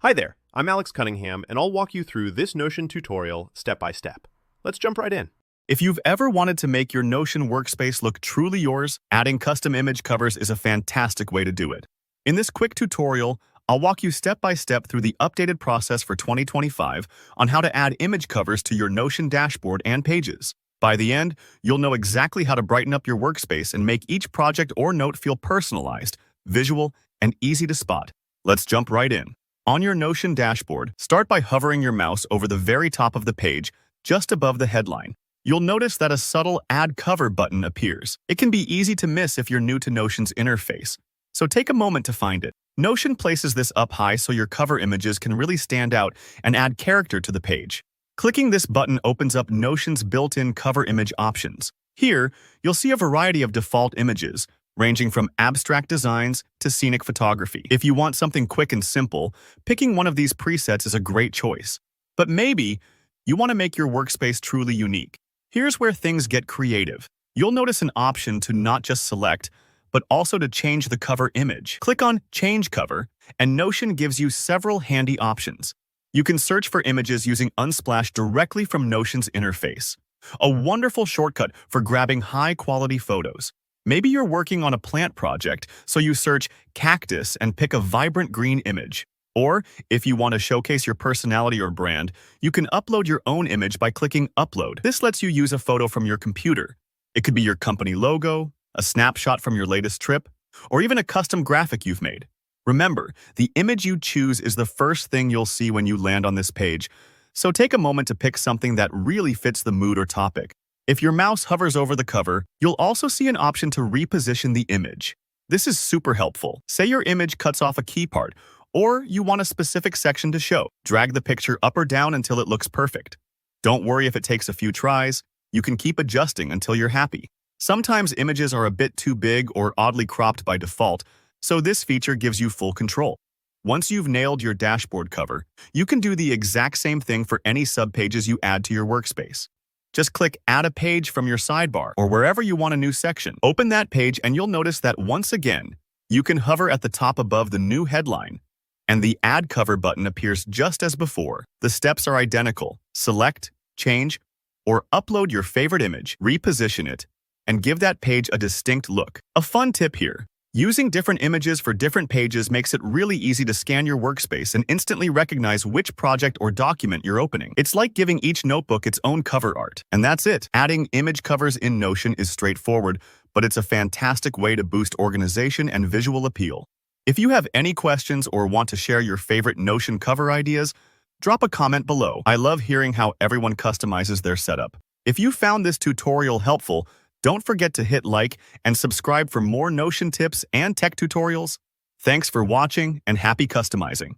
Hi there, I'm Alex Cunningham, and I'll walk you through this Notion tutorial step by step. Let's jump right in. If you've ever wanted to make your Notion workspace look truly yours, adding custom image covers is a fantastic way to do it. In this quick tutorial, I'll walk you step by step through the updated process for 2025 on how to add image covers to your Notion dashboard and pages. By the end, you'll know exactly how to brighten up your workspace and make each project or note feel personalized, visual, and easy to spot. Let's jump right in. On your Notion dashboard, start by hovering your mouse over the very top of the page, just above the headline. You'll notice that a subtle Add Cover button appears. It can be easy to miss if you're new to Notion's interface, so take a moment to find it. Notion places this up high so your cover images can really stand out and add character to the page. Clicking this button opens up Notion's built-in cover image options. Here, you'll see a variety of default images, ranging from abstract designs to scenic photography. If you want something quick and simple, picking one of these presets is a great choice. But maybe you want to make your workspace truly unique. Here's where things get creative. You'll notice an option to not just select, but also to change the cover image. Click on Change Cover, and Notion gives you several handy options. You can search for images using Unsplash directly from Notion's interface, a wonderful shortcut for grabbing high-quality photos. Maybe you're working on a plant project, so you search cactus and pick a vibrant green image. Or, if you want to showcase your personality or brand, you can upload your own image by clicking Upload. This lets you use a photo from your computer. It could be your company logo, a snapshot from your latest trip, or even a custom graphic you've made. Remember, the image you choose is the first thing you'll see when you land on this page, so take a moment to pick something that really fits the mood or topic. If your mouse hovers over the cover, you'll also see an option to reposition the image. This is super helpful. Say your image cuts off a key part, or you want a specific section to show. Drag the picture up or down until it looks perfect. Don't worry if it takes a few tries. You can keep adjusting until you're happy. Sometimes images are a bit too big or oddly cropped by default, so this feature gives you full control. Once you've nailed your dashboard cover, you can do the exact same thing for any subpages you add to your workspace. Just click Add a Page from your sidebar or wherever you want a new section. Open that page and you'll notice that once again, you can hover at the top above the new headline, and the Add Cover button appears just as before. The steps are identical. Select, change, or upload your favorite image, reposition it, and give that page a distinct look. A fun tip here. Using different images for different pages makes it really easy to scan your workspace and instantly recognize which project or document you're opening. It's like giving each notebook its own cover art. And that's it. Adding image covers in Notion is straightforward, but it's a fantastic way to boost organization and visual appeal. If you have any questions or want to share your favorite Notion cover ideas, drop a comment below. I love hearing how everyone customizes their setup. If you found this tutorial helpful, don't forget to hit like and subscribe for more Notion tips and tech tutorials. Thanks for watching and happy customizing.